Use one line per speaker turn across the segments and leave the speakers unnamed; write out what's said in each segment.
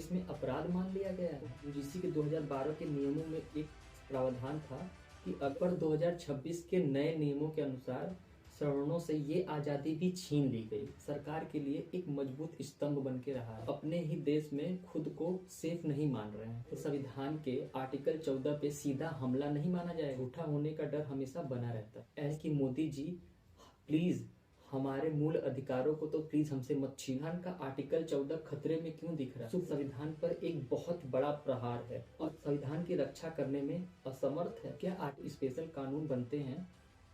इसमें अपराध मान लिया गया है। यूजीसी के 2012 के नियमों में एक प्रावधान था कि अगर 2026 के नए नियमों के अनुसार सवर्णों से ये आज़ादी भी छीन ली गई। सरकार के लिए एक मजबूत स्तंभ बन के रहा है। अपने ही देश में खुद को सेफ नहीं मान रहे हैं तो संविधान के आर्टिकल 14 पे सीधा हमला नहीं माना जाएगा। झूठा होने का डर हमेशा बना रहता है। ऐसे कि मोदी जी प्लीज हमारे मूल अधिकारों को तो प्लीज हमसे मत छीन। संविधान का आर्टिकल 14 खतरे में क्यों दिख रहा है? संविधान पर एक बहुत बड़ा प्रहार है और संविधान की रक्षा करने में असमर्थ है। क्या स्पेशल कानून बनते हैं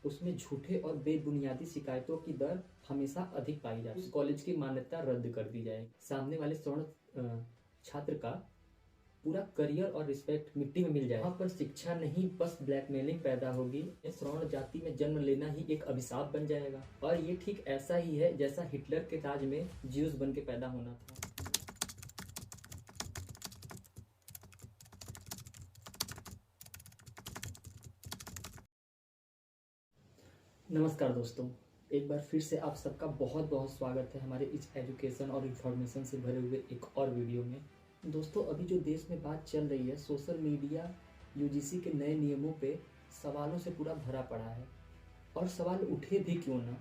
उसमें झूठे और बेबुनियादी शिकायतों की दर हमेशा अधिक पाई जाती है। उस कॉलेज की मान्यता रद्द कर दी जाए। सामने वाले स्वर्ण छात्र का पूरा करियर और रिस्पेक्ट मिट्टी में मिल जाए। वहाँ पर शिक्षा नहीं बस ब्लैकमेलिंग पैदा होगी। श्रवण जाति में जन्म लेना ही एक अभिशाप बन जाएगा। और ये ठीक ऐसा ही है जैसा हिटलर के ताज में ज्यूस बन के पैदा होना था। नमस्कार दोस्तों, एक बार फिर से आप सबका बहुत बहुत स्वागत है हमारे इस एजुकेशन और इन्फॉर्मेशन से भरे हुए एक और वीडियो में। दोस्तों, अभी जो देश में बात चल रही है, सोशल मीडिया यूजीसी के नए नियमों पे सवालों से पूरा भरा पड़ा है। और सवाल उठे भी क्यों ना,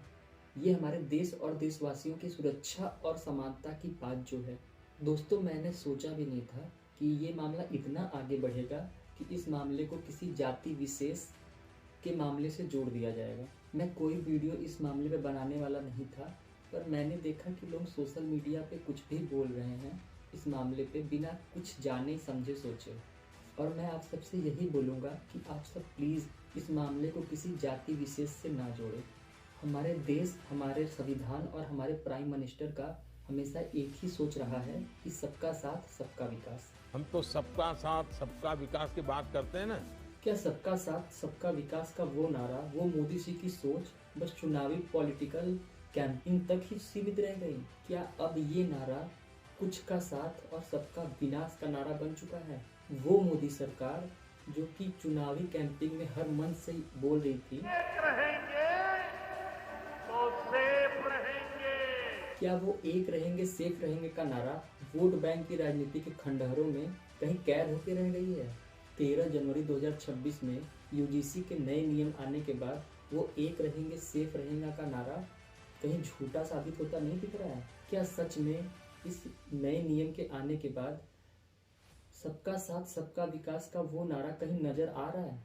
ये हमारे देश और देशवासियों की सुरक्षा और समानता की बात जो है। दोस्तों, मैंने सोचा भी नहीं था कि ये मामला इतना आगे बढ़ेगा कि इस मामले को किसी जाति विशेष के मामले से जोड़ दिया जाएगा। मैं कोई वीडियो इस मामले पे बनाने वाला नहीं था, पर मैंने देखा कि लोग सोशल मीडिया पे कुछ भी बोल रहे हैं इस मामले पे बिना कुछ जाने समझे सोचे। और मैं आप सबसे यही बोलूँगा कि आप सब प्लीज़ इस मामले को किसी जाति विशेष से ना जोड़ें। हमारे देश, हमारे संविधान और हमारे प्राइम मिनिस्टर का हमेशा एक ही सोच रहा है कि सबका साथ सबका विकास।
हम तो सबका साथ सबका विकास की बात करते हैं ना।
क्या सबका साथ सबका विकास का वो नारा, वो मोदी जी की सोच बस चुनावी पॉलिटिकल कैंपिंग तक ही सीमित रह गई? क्या अब ये नारा कुछ का साथ और सबका विनाश का नारा बन चुका है? वो मोदी सरकार जो कि चुनावी कैंपिंग में हर मन से बोल रही थी
रहेंगे तो सेफ रहेंगे।
क्या वो एक रहेंगे सेफ रहेंगे का नारा वोट बैंक की राजनीति के खंडहरों में कहीं कैद होकर रह गई है? 13 जनवरी 2026 में यूजीसी के नए नियम आने के बाद वो एक रहेंगे सेफ रहेगा का नारा कहीं झूठा साबित होता नहीं दिख रहा है? क्या सच में इस नए नियम के आने के बाद सबका साथ सबका विकास का वो नारा कहीं नजर आ रहा है?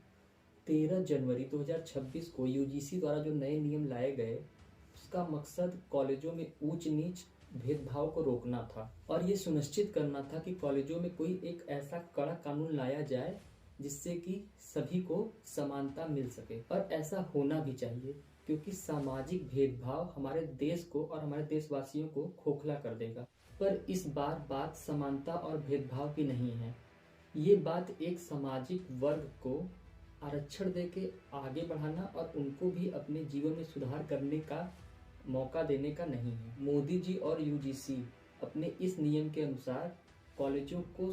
13 जनवरी 2026 को यूजीसी द्वारा जो नए नियम लाए गए उसका मकसद कॉलेजों में ऊंच नीच भेदभाव को रोकना था और ये सुनिश्चित करना था कि कॉलेजों में कोई एक ऐसा कड़ा कानून लाया जाए जिससे कि सभी को समानता मिल सके। और ऐसा होना भी चाहिए क्योंकि सामाजिक भेदभाव हमारे देश को और हमारे देशवासियों को खोखला कर देगा। पर इस बार बात समानता और भेदभाव की नहीं है। ये बात एक सामाजिक वर्ग को आरक्षण देके आगे बढ़ाना और उनको भी अपने जीवन में सुधार करने का मौका देने का नहीं है। मोदी जी और यूजीसी अपने इस नियम के अनुसार कॉलेजों को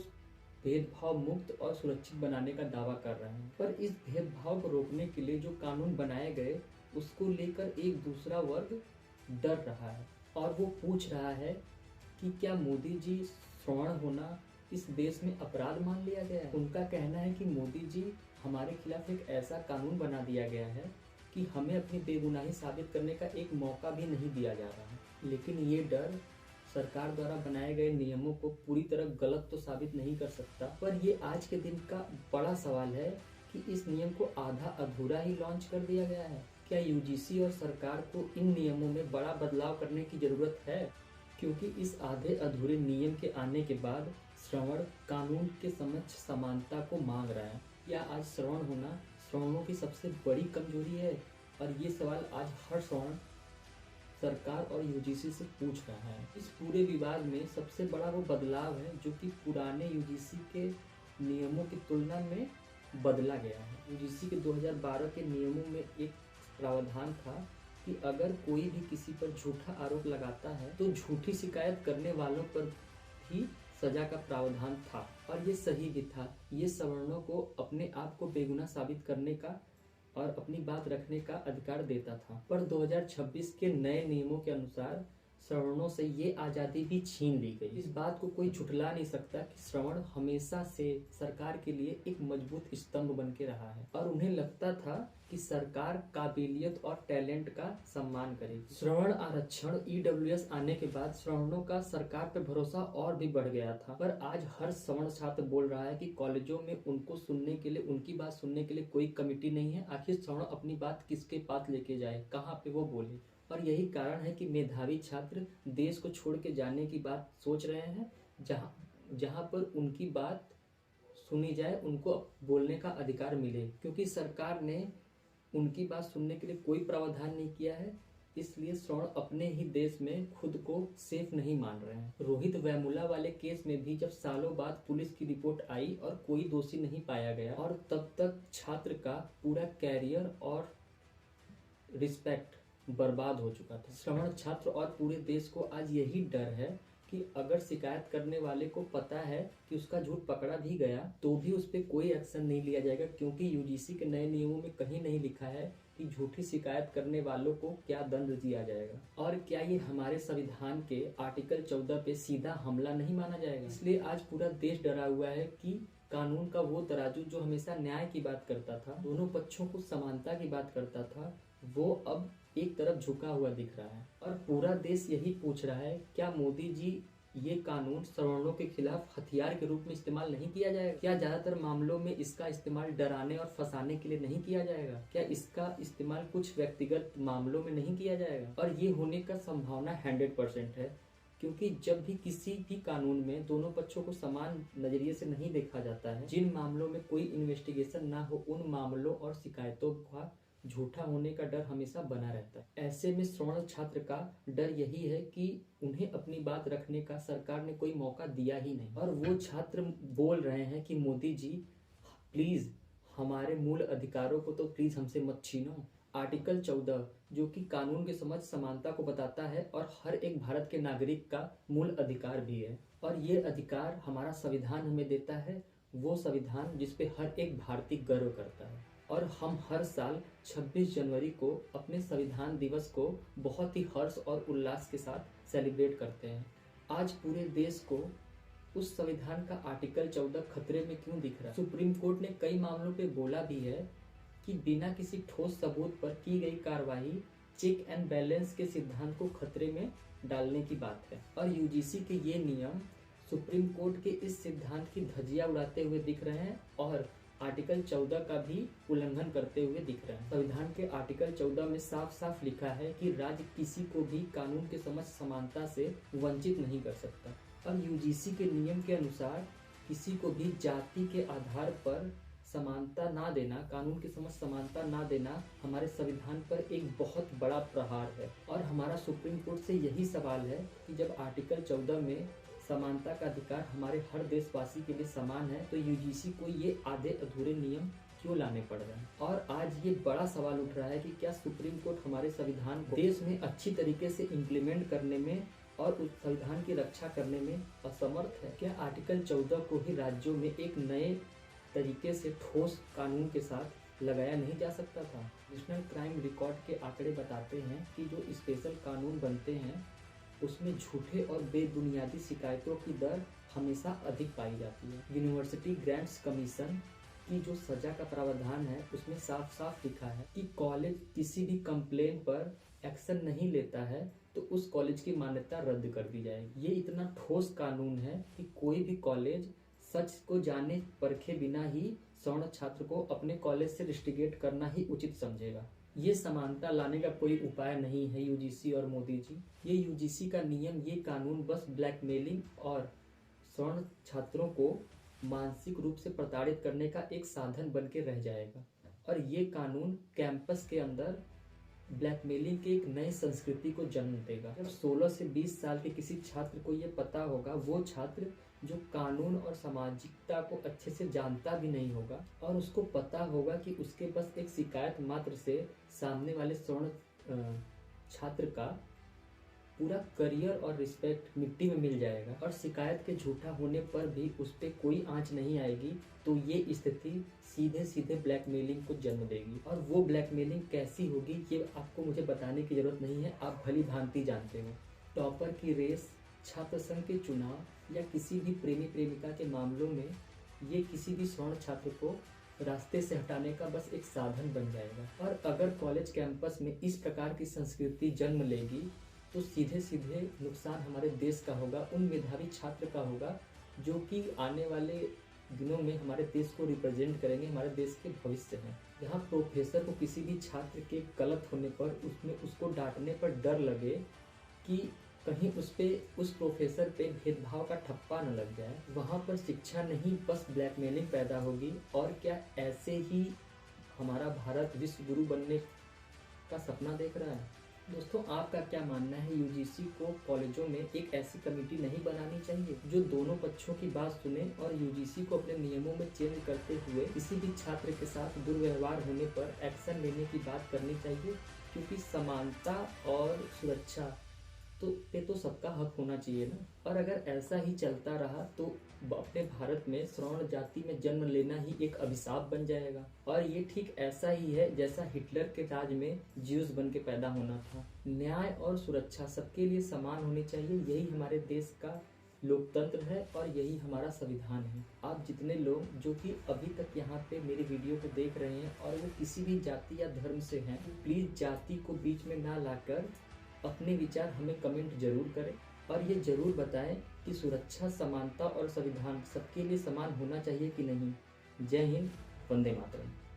भेदभाव मुक्त और सुरक्षित बनाने का दावा कर रहे हैं, पर इस भेदभाव को रोकने के लिए जो कानून बनाए गए उसको लेकर एक दूसरा वर्ग डर रहा है और वो पूछ रहा है कि क्या मोदी जी श्रवण होना इस देश में अपराध मान लिया गया है? उनका कहना है कि मोदी जी हमारे खिलाफ एक ऐसा कानून बना दिया गया है कि हमें अपनी बेगुनाही साबित करने का एक मौका भी नहीं दिया जा रहा है। लेकिन ये डर सरकार द्वारा बनाए गए नियमों को पूरी तरह गलत तो साबित नहीं कर सकता, पर ये आज के दिन का बड़ा सवाल है कि इस नियम को आधा अधूरा ही लॉन्च कर दिया गया है। क्या यूजीसी और सरकार को इन नियमों में बड़ा बदलाव करने की जरूरत है? क्योंकि इस आधे अधूरे नियम के आने के बाद श्रवण कानून के समक्ष समानता को मांग रहा है। क्या आज श्रवण होना श्रवणों की सबसे बड़ी कमजोरी है? और ये सवाल आज हर श्रवण सरकार और यूजीसी से पूछ रहा है। इस पूरे विवाद में सबसे बड़ा वो बदलाव है जो कि पुराने यूजीसी के नियमों की तुलना में बदला गया है। यूजीसी के 2012 के नियमों में एक प्रावधान था कि अगर कोई भी किसी पर झूठा आरोप लगाता है तो झूठी शिकायत करने वालों पर भी सजा का प्रावधान था और ये सही भी था। ये सवर्णों को अपने आप को बेगुनाह साबित करने का और अपनी बात रखने का अधिकार देता था। पर 2026 के नए नियमों के अनुसार सवर्णों से ये आज़ादी भी छीन ली गई। इस बात को कोई झुठला नहीं सकता कि सवर्ण हमेशा से सरकार के लिए एक मजबूत स्तंभ बन के रहा है और उन्हें लगता था कि सरकार काबिलियत और टैलेंट का सम्मान करेगी। श्रवण आरक्षण ईडब्ल्यूएस आने के बाद सवर्णों का सरकार पे भरोसा और भी बढ़ गया था, पर आज हर सवर्ण छात्र बोल रहा है कि कॉलेजों में उनको सुनने के लिए, उनकी बात सुनने के लिए कोई कमेटी नहीं है। आखिर सवर्ण अपनी बात किसके पास लेके जाए, कहाँ पे वो बोले। और यही कारण है कि मेधावी छात्र देश को छोड़ के जाने की बात सोच रहे हैं, जहाँ पर उनकी बात सुनी जाए, उनको बोलने का अधिकार मिले, क्योंकि सरकार ने उनकी बात सुनने के लिए कोई प्रावधान नहीं किया है। इसलिए सवर्ण अपने ही देश में खुद को सेफ नहीं मान रहे हैं। रोहित वेमुला वाले केस में भी जब सालों बाद पुलिस की रिपोर्ट आई और कोई दोषी नहीं पाया गया, और तब तक छात्र का पूरा कैरियर और रिस्पेक्ट बर्बाद हो चुका था। सवर्ण छात्र और पूरे देश को आज यही डर है कि अगर शिकायत करने वाले को पता है कि उसका झूठ पकड़ा भी गया तो भी उस पर कोई एक्शन नहीं लिया जाएगा, क्योंकि यूजीसी के नए नियमों में कहीं नहीं लिखा है कि झूठी शिकायत करने वालों को क्या दंड दिया जाएगा। और क्या ये हमारे संविधान के आर्टिकल 14 पे सीधा हमला नहीं माना जाएगा? इसलिए आज पूरा देश डरा हुआ है कि कानून का वो तराजू जो हमेशा न्याय की बात करता था, दोनों पक्षों को समानता की बात करता था, वो अब एक तरफ झुका हुआ दिख रहा है। और पूरा देश यही पूछ रहा है, क्या मोदी जी ये कानून सवर्णों के खिलाफ हथियार के रूप में इस्तेमाल नहीं किया जाएगा? क्या ज्यादातर मामलों में इसका इस्तेमाल डराने और फंसाने के लिए नहीं किया जाएगा? क्या इसका इस्तेमाल कुछ व्यक्तिगत मामलों में नहीं किया जाएगा? और ये होने का संभावना 100% है, क्योंकि जब भी किसी भी कानून में दोनों पक्षों को समान नजरिए से नहीं देखा जाता है, जिन मामलों में कोई इन्वेस्टिगेशन ना हो, उन मामलों और शिकायतों का झूठा होने का डर हमेशा बना रहता है। ऐसे में सवर्ण छात्र का डर यही है कि उन्हें अपनी बात रखने का सरकार ने कोई मौका दिया ही नहीं, और वो छात्र बोल रहे हैं कि मोदी जी प्लीज हमारे मूल अधिकारों को तो प्लीज हमसे मत छीनो। आर्टिकल 14 जो कि कानून के समझ समानता को बताता है और हर एक भारत के नागरिक का मूल अधिकार भी है, और ये अधिकार हमारा संविधान हमें देता है, वो संविधान जिसपे हर एक भारतीय गर्व करता है। और हम हर साल 26 जनवरी को अपने संविधान दिवस को बहुत ही हर्ष और उल्लास के साथ सेलिब्रेट करते हैं। आज पूरे देश को उस संविधान का आर्टिकल 14 खतरे में क्यों दिख रहा है? सुप्रीम कोर्ट ने कई मामलों पे बोला भी है कि बिना किसी ठोस सबूत पर की गई कार्रवाई चेक एंड बैलेंस के सिद्धांत को खतरे में डालने की बात है। और यूजीसी के ये नियम सुप्रीम कोर्ट के इस सिद्धांत की धज्जियां उड़ाते हुए दिख रहे हैं और आर्टिकल 14 का भी उल्लंघन करते हुए दिख रहा है। संविधान के आर्टिकल 14 में साफ साफ लिखा है कि राज्य किसी को भी कानून के समझ समानता से वंचित नहीं कर सकता, और यूजीसी के नियम के अनुसार किसी को भी जाति के आधार पर समानता ना देना, कानून की समझ समानता ना देना हमारे संविधान पर एक बहुत बड़ा प्रहार है। और हमारा सुप्रीम कोर्ट से यही सवाल है कि जब आर्टिकल 14 में समानता का अधिकार हमारे हर देशवासी के लिए समान है, तो यूजीसी को ये आधे अधूरे नियम क्यों लाने पड़ रहे हैं? और आज ये बड़ा सवाल उठ रहा है कि क्या सुप्रीम कोर्ट हमारे संविधान को देश में अच्छी तरीके से इम्प्लीमेंट करने में और उस संविधान की रक्षा करने में असमर्थ है? क्या आर्टिकल 14 को ही राज्यों में एक नए तरीके से ठोस कानून के साथ लगाया नहीं जा सकता था? नेशनल क्राइम रिकॉर्ड के आंकड़े बताते हैं कि जो स्पेशल कानून बनते हैं उसमें झूठे और बेबुनियादी शिकायतों की दर हमेशा अधिक पाई जाती है। यूनिवर्सिटी ग्रांट्स कमीशन की जो सजा का प्रावधान है उसमें साफ साफ लिखा है कि कॉलेज किसी भी कंप्लेन पर एक्शन नहीं लेता है तो उस कॉलेज की मान्यता रद्द कर दी जाएगी। ये इतना ठोस कानून है कि कोई भी कॉलेज सच को जाने परखे बिना ही सवर्ण छात्र को अपने कॉलेज से रिस्ट्रिगेट करना ही उचित समझेगा। ये समानता लाने का कोई उपाय नहीं है यूजीसी और मोदी जी। ये यूजीसी का नियम, ये कानून बस ब्लैकमेलिंग और सवर्ण छात्रों को मानसिक रूप से प्रताड़ित करने का एक साधन बन के रह जाएगा। और ये कानून कैंपस के अंदर ब्लैकमेलिंग के एक नए संस्कृति को जन्म देगा। जब 16 से 20 साल के किसी छात्र को ये पता होगा, वो छात्र जो कानून और सामाजिकता को अच्छे से जानता भी नहीं होगा, और उसको पता होगा कि उसके बस एक शिकायत मात्र से सामने वाले सवर्ण छात्र का पूरा करियर और रिस्पेक्ट मिट्टी में मिल जाएगा, और शिकायत के झूठा होने पर भी उस पर कोई आंच नहीं आएगी, तो ये स्थिति सीधे सीधे ब्लैकमेलिंग को जन्म देगी। और वो ब्लैकमेलिंग कैसी होगी ये आपको मुझे बताने की जरूरत नहीं है, आप भली भांति जानते हो टॉपर की रेस, छात्र संघ के चुनाव या किसी भी प्रेमी प्रेमिका के मामलों में ये किसी भी स्वर्ण छात्र को रास्ते से हटाने का बस एक साधन बन जाएगा। और अगर कॉलेज कैंपस में इस प्रकार की संस्कृति जन्म लेगी तो सीधे सीधे नुकसान हमारे देश का होगा, उन मेधावी छात्र का होगा जो कि आने वाले दिनों में हमारे देश को रिप्रेजेंट करेंगे, हमारे देश के भविष्य हैं। जहाँ प्रोफेसर को किसी भी छात्र के गलत होने पर उसको डांटने पर डर लगे कि कहीं उस प्रोफेसर पे भेदभाव का ठप्पा न लग जाए, वहाँ पर शिक्षा नहीं बस ब्लैकमेलिंग पैदा होगी। और क्या ऐसे ही हमारा भारत विश्व गुरु बनने का सपना देख रहा है? दोस्तों, आपका क्या मानना है? यूजीसी को कॉलेजों में एक ऐसी कमेटी नहीं बनानी चाहिए जो दोनों पक्षों की बात सुने और यूजीसी को अपने नियमों में चेंज करते हुए किसी भी छात्र के साथ दुर्व्यवहार होने पर एक्शन लेने की बात करनी चाहिए? क्योंकि समानता और सुरक्षा तो सबका हक होना चाहिए ना। और अगर ऐसा ही चलता रहा तो अपने भारत में श्रवण जाति में जन्म लेना ही एक अभिशाप बन जाएगा। और ये ठीक ऐसा ही है जैसा हिटलर के राज में ज्यूस बन के पैदा होना था। न्याय और सुरक्षा सबके लिए समान होनी चाहिए, यही हमारे देश का लोकतंत्र है और यही हमारा संविधान है। आप जितने लोग जो कि अभी तक यहाँ पे मेरी वीडियो को देख रहे हैं और वो किसी भी जाति या धर्म से हैं, प्लीज़ जाति को बीच में ना लाकर अपने विचार हमें कमेंट जरूर करें और ये जरूर बताएं कि सुरक्षा, समानता और संविधान सबके लिए समान होना चाहिए कि नहीं। जय हिंद, वंदे मातरम।